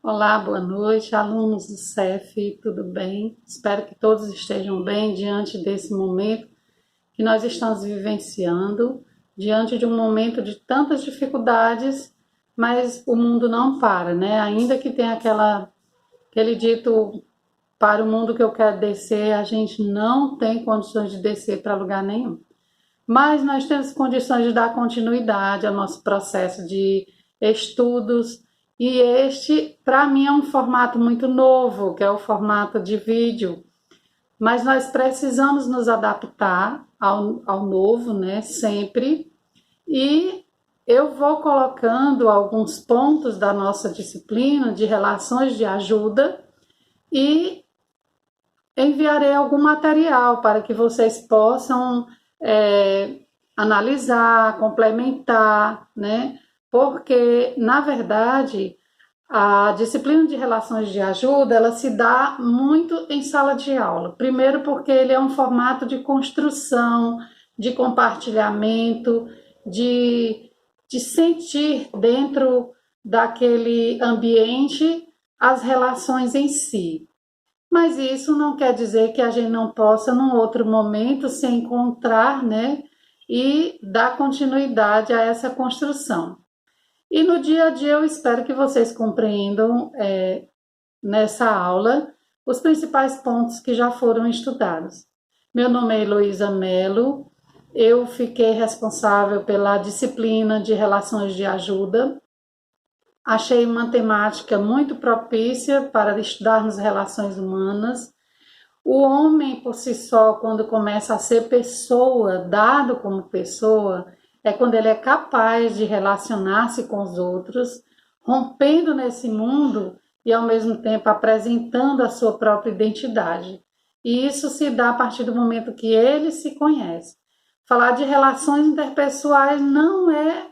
Olá, boa noite, alunos do CEF, tudo bem? Espero que todos estejam bem diante desse momento que nós estamos vivenciando, diante de um momento de tantas dificuldades, mas o mundo não para, né? Ainda que tenha aquele dito para o mundo que eu quero descer, a gente não tem condições de descer para lugar nenhum. Mas nós temos condições de dar continuidade ao nosso processo de estudos, e este, para mim, é um formato muito novo, que é o formato de vídeo, mas nós precisamos nos adaptar ao novo, né, sempre, e eu vou colocando alguns pontos da nossa disciplina de relações de ajuda e enviarei algum material para que vocês possam analisar, complementar, né? Porque, na verdade, a disciplina de relações de ajuda, ela se dá muito em sala de aula. Primeiro porque ele é um formato de construção, de compartilhamento, de, de sentir dentro daquele ambiente as relações em si. Mas isso não quer dizer que a gente não possa, num outro momento, se encontrar, né, e dar continuidade a essa construção. E no dia a dia eu espero que vocês compreendam nessa aula os principais pontos que já foram estudados. Meu nome é Heloísa Mello, eu fiquei responsável pela disciplina de Relações de Ajuda. Achei uma temática muito propícia para estudarmos relações humanas. O homem, por si só, quando começa a ser pessoa, dado como pessoa, é quando ele é capaz de relacionar-se com os outros, rompendo nesse mundo e, ao mesmo tempo, apresentando a sua própria identidade. E isso se dá a partir do momento que ele se conhece. Falar de relações interpessoais não é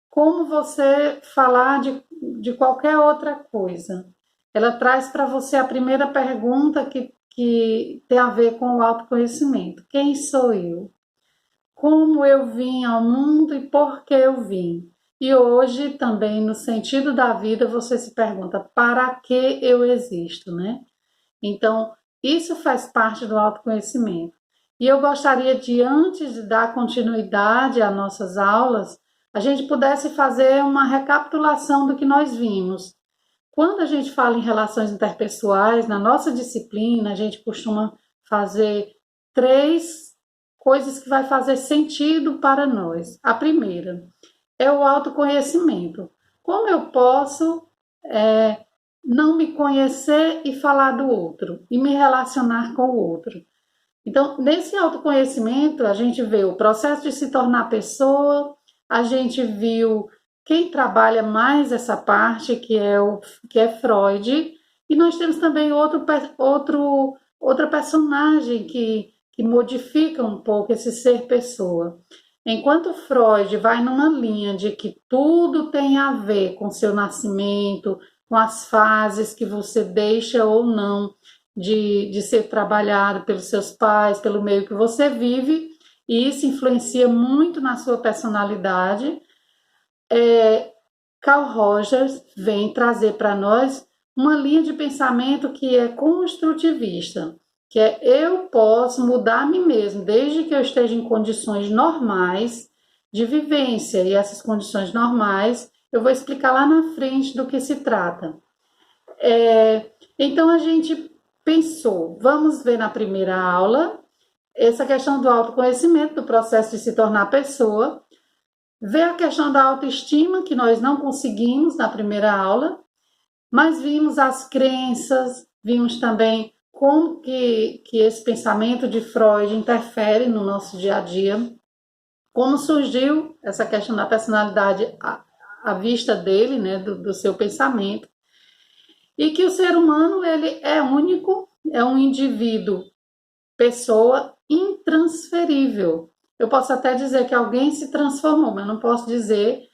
como você falar de qualquer outra coisa. Ela traz para você a primeira pergunta que tem a ver com o autoconhecimento. Quem sou eu? Como eu vim ao mundo e por que eu vim? E hoje também, no sentido da vida, você se pergunta, para que eu existo, né? Então, isso faz parte do autoconhecimento. E eu gostaria de, antes de dar continuidade às nossas aulas, a gente pudesse fazer uma recapitulação do que nós vimos. Quando a gente fala em relações interpessoais, na nossa disciplina, a gente costuma fazer três coisas que vai fazer sentido para nós. A primeira é o autoconhecimento. Como eu posso não me conhecer e falar do outro, e me relacionar com o outro? Então, nesse autoconhecimento, a gente vê o processo de se tornar pessoa, a gente viu quem trabalha mais essa parte, que é Freud, e nós temos também outra personagem que modifica um pouco esse ser pessoa. Enquanto Freud vai numa linha de que tudo tem a ver com seu nascimento, com as fases que você deixa ou não de ser trabalhado pelos seus pais, pelo meio que você vive, e isso influencia muito na sua personalidade. Carl Rogers vem trazer para nós uma linha de pensamento que é construtivista, que é eu posso mudar a mim mesmo, desde que eu esteja em condições normais de vivência, e essas condições normais eu vou explicar lá na frente do que se trata. Então a gente pensou, vamos ver na primeira aula essa questão do autoconhecimento, do processo de se tornar pessoa, ver a questão da autoestima, que nós não conseguimos na primeira aula, mas vimos as crenças, vimos também como que esse pensamento de Freud interfere no nosso dia a dia, como surgiu essa questão da personalidade à vista dele, né, do seu pensamento, e que o ser humano ele é único, é um indivíduo, pessoa intransferível. Eu posso até dizer que alguém se transformou, mas não posso dizer,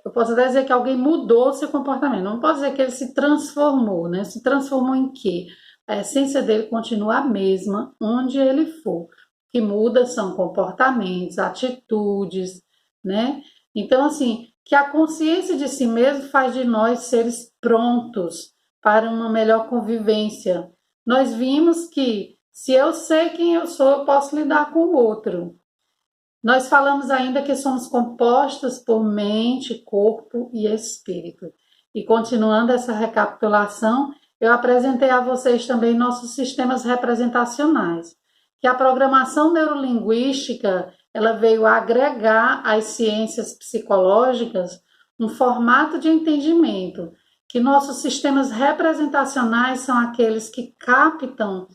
eu posso até dizer que alguém mudou seu comportamento, não posso dizer que ele se transformou, né? Se transformou em quê? A essência dele continua a mesma, onde ele for. O que muda são comportamentos, atitudes, né? Então, assim, que a consciência de si mesmo faz de nós seres prontos para uma melhor convivência. Nós vimos que se eu sei quem eu sou, eu posso lidar com o outro. Nós falamos ainda que somos compostos por mente, corpo e espírito. E continuando essa recapitulação, eu apresentei a vocês também nossos sistemas representacionais, que a programação neurolinguística ela veio agregar às ciências psicológicas um formato de entendimento, que nossos sistemas representacionais são aqueles que captam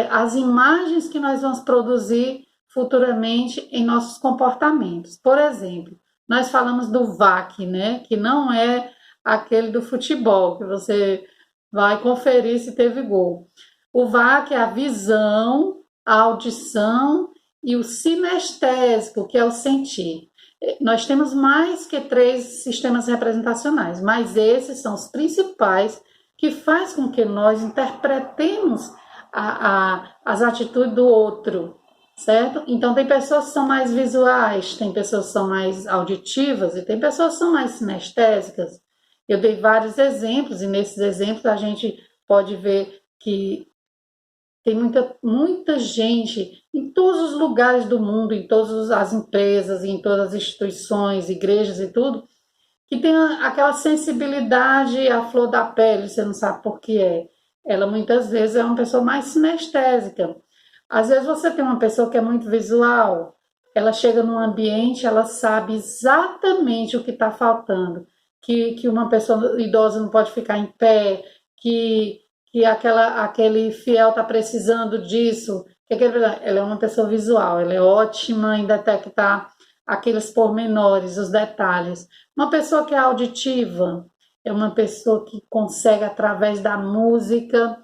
as imagens que nós vamos produzir futuramente em nossos comportamentos. Por exemplo, nós falamos do VAC, né, que não é aquele do futebol, que você vai conferir se teve gol. O VAC é a visão, a audição e o sinestésico, que é o sentir. Nós temos mais que 3 sistemas representacionais, mas esses são os principais que faz com que nós interpretemos as atitudes do outro, certo? Então tem pessoas que são mais visuais, tem pessoas que são mais auditivas e tem pessoas que são mais sinestésicas. Eu dei vários exemplos e nesses exemplos a gente pode ver que tem muita gente em todos os lugares do mundo, em todas as empresas, em todas as instituições, igrejas e tudo, que tem aquela sensibilidade à flor da pele, você não sabe por que é. Ela muitas vezes é uma pessoa mais sinestésica. Às vezes você tem uma pessoa que é muito visual, ela chega num ambiente, ela sabe exatamente o que está faltando, que uma pessoa idosa não pode ficar em pé, que aquele fiel está precisando disso. Ela é uma pessoa visual, ela é ótima em detectar aqueles pormenores, os detalhes. Uma pessoa que é auditiva é uma pessoa que consegue, através da música,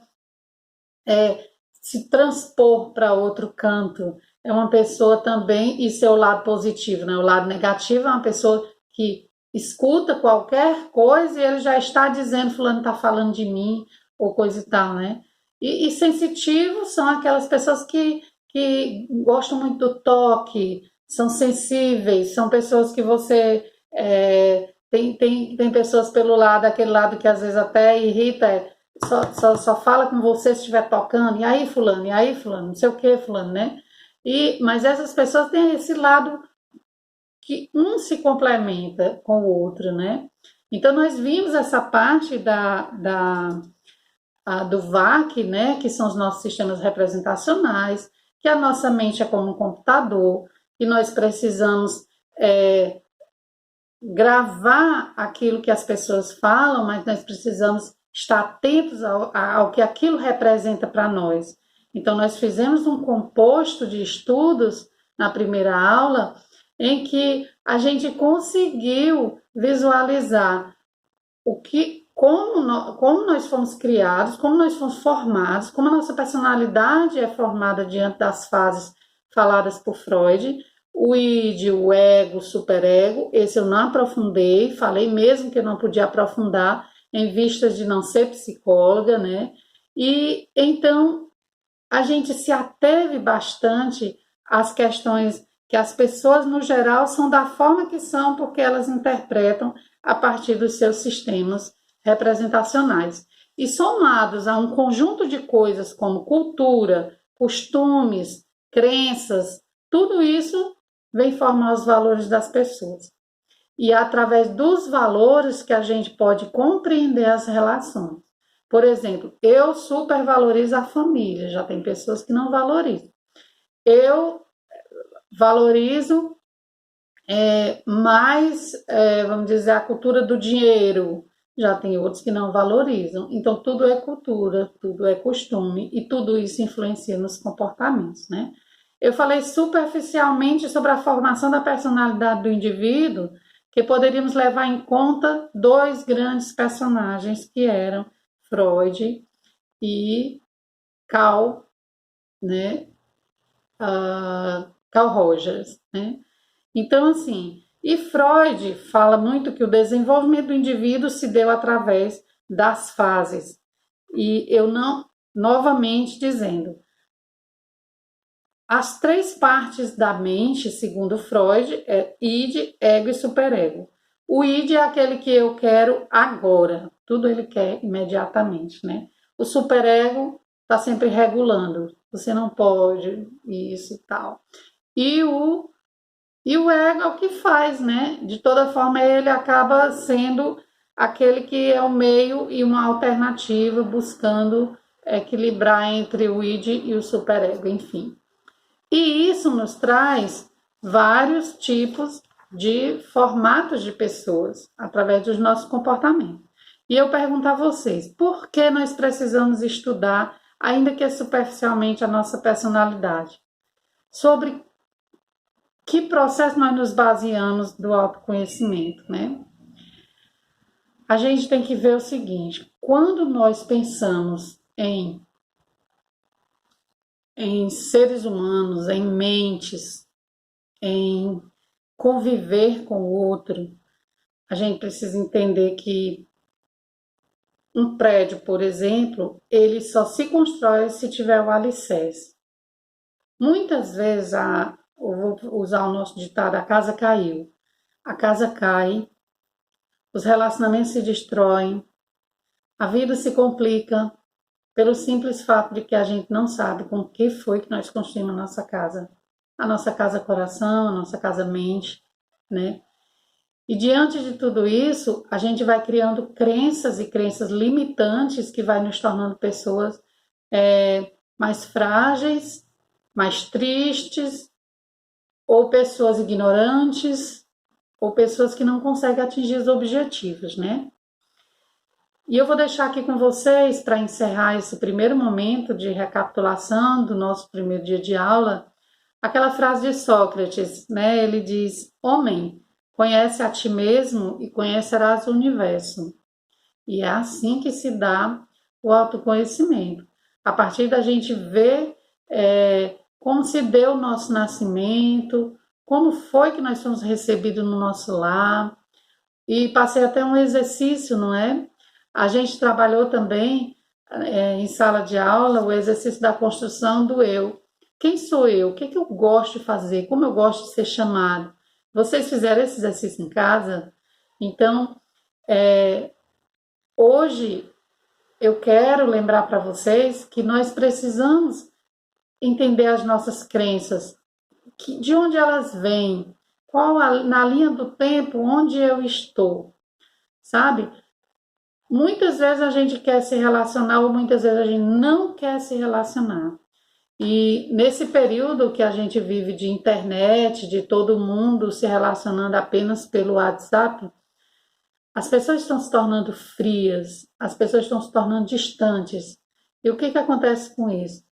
se transpor para outro canto. É uma pessoa também, isso é o lado positivo, né? O lado negativo é uma pessoa que escuta qualquer coisa e ele já está dizendo, fulano está falando de mim, ou coisa e tal, né? E sensitivos são aquelas pessoas que gostam muito do toque, são sensíveis, são pessoas que você... tem pessoas pelo lado, aquele lado que às vezes até irrita, só fala com você se estiver tocando, e aí fulano, não sei o que fulano, né? Mas essas pessoas têm esse lado que um se complementa com o outro, né? Então nós vimos essa parte do VAC, né, que são os nossos sistemas representacionais, que a nossa mente é como um computador, que nós precisamos gravar aquilo que as pessoas falam, mas nós precisamos estar atentos ao que aquilo representa para nós. Então, nós fizemos um composto de estudos na primeira aula em que a gente conseguiu visualizar como nós fomos criados, como nós fomos formados, como a nossa personalidade é formada diante das fases faladas por Freud, o id, o ego, o superego, esse eu não aprofundei, falei mesmo que eu não podia aprofundar em vistas de não ser psicóloga, né? E então a gente se ateve bastante às questões que as pessoas no geral são da forma que são, porque elas interpretam a partir dos seus sistemas representacionais. E somados a um conjunto de coisas como cultura, costumes, crenças, tudo isso vem formar os valores das pessoas. E é através dos valores que a gente pode compreender as relações. Por exemplo, eu supervalorizo a família, já tem pessoas que não valorizam. Eu valorizo mais, vamos dizer, a cultura do dinheiro, já tem outros que não valorizam. Então, tudo é cultura, tudo é costume e tudo isso influencia nos comportamentos, né? Eu falei superficialmente sobre a formação da personalidade do indivíduo, que poderíamos levar em conta 2 grandes personagens que eram Freud e Carl, né? Carl Rogers, né? Então, assim, e Freud fala muito que o desenvolvimento do indivíduo se deu através das fases. E eu não, novamente dizendo, as 3 partes da mente, segundo Freud, é id, ego e superego. O id é aquele que eu quero agora, tudo ele quer imediatamente, né? O superego está sempre regulando, você não pode, isso e tal. E o ego é o que faz, né? De toda forma, ele acaba sendo aquele que é o meio e uma alternativa, buscando equilibrar entre o id e o superego, enfim. E isso nos traz vários tipos de formatos de pessoas através dos nossos comportamentos. E eu pergunto a vocês, por que nós precisamos estudar, ainda que superficialmente, a nossa personalidade? Sobre que processo nós nos baseamos do autoconhecimento, né? A gente tem que ver o seguinte, quando nós pensamos em seres humanos, em mentes, em conviver com o outro, a gente precisa entender que um prédio, por exemplo, ele só se constrói se tiver o alicerce. Muitas vezes, eu vou usar o nosso ditado, a casa caiu. A casa cai, os relacionamentos se destroem, a vida se complica pelo simples fato de que a gente não sabe com o que foi que nós construímos a nossa casa coração, a nossa casa mente, né? E diante de tudo isso, a gente vai criando crenças e crenças limitantes que vai nos tornando pessoas mais frágeis, mais tristes, ou pessoas ignorantes, ou pessoas que não conseguem atingir os objetivos, né? E eu vou deixar aqui com vocês, para encerrar esse primeiro momento de recapitulação do nosso primeiro dia de aula, aquela frase de Sócrates, né? Ele diz: homem, conhece a ti mesmo e conhecerás o universo. E é assim que se dá o autoconhecimento. A partir da gente ver como se deu o nosso nascimento, como foi que nós fomos recebidos no nosso lar. E passei até um exercício, não é? A gente trabalhou também em sala de aula o exercício da construção do eu. Quem sou eu? O que eu gosto de fazer? Como eu gosto de ser chamado? Vocês fizeram esse exercício em casa? Então, hoje eu quero lembrar para vocês que nós precisamos entender as nossas crenças, de onde elas vêm, na linha do tempo, onde eu estou, sabe? Muitas vezes a gente quer se relacionar ou muitas vezes a gente não quer se relacionar. E nesse período que a gente vive de internet, de todo mundo se relacionando apenas pelo WhatsApp, as pessoas estão se tornando frias, as pessoas estão se tornando distantes. E o que acontece com isso?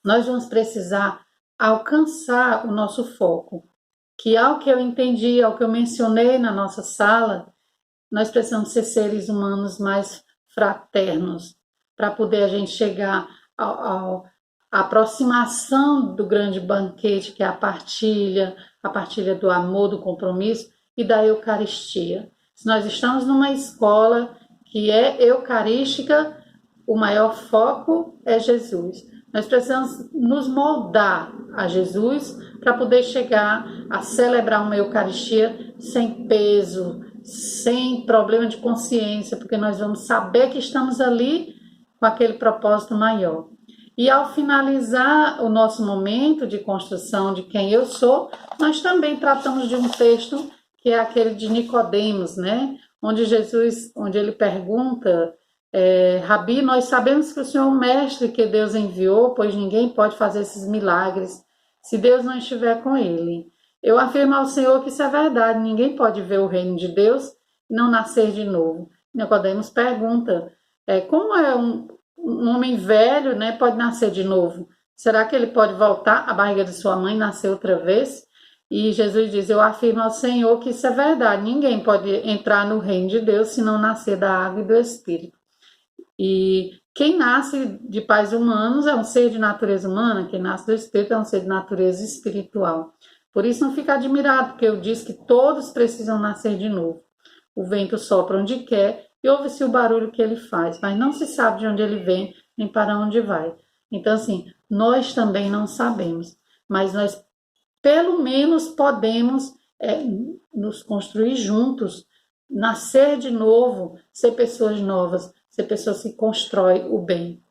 Nós vamos precisar alcançar o nosso foco, que ao que eu entendi, ao que eu mencionei na nossa sala, nós precisamos ser seres humanos mais fraternos, para poder a gente chegar à aproximação do grande banquete, que é a partilha do amor, do compromisso e da Eucaristia. Se nós estamos numa escola que é eucarística, o maior foco é Jesus. Nós precisamos nos moldar a Jesus para poder chegar a celebrar uma Eucaristia sem peso, sem problema de consciência, porque nós vamos saber que estamos ali com aquele propósito maior. E ao finalizar o nosso momento de construção de quem eu sou, nós também tratamos de um texto que é aquele de Nicodemos, né? Onde ele pergunta: Rabi, nós sabemos que o Senhor é o mestre que Deus enviou, pois ninguém pode fazer esses milagres se Deus não estiver com ele. Eu afirmo ao Senhor que isso é verdade, ninguém pode ver o reino de Deus e não nascer de novo. Nicodemos pergunta, como é um homem velho, né, pode nascer de novo? Será que ele pode voltar à barriga de sua mãe e nascer outra vez? E Jesus diz: eu afirmo ao Senhor que isso é verdade, ninguém pode entrar no reino de Deus se não nascer da água e do Espírito. E quem nasce de pais humanos é um ser de natureza humana, quem nasce do Espírito é um ser de natureza espiritual. Por isso não fica admirado, porque eu disse que todos precisam nascer de novo. O vento sopra onde quer e ouve-se o barulho que ele faz, mas não se sabe de onde ele vem nem para onde vai. Então, assim, nós também não sabemos, mas nós pelo menos podemos é nos construir juntos, nascer de novo, ser pessoas novas, ser pessoas que constroem o bem.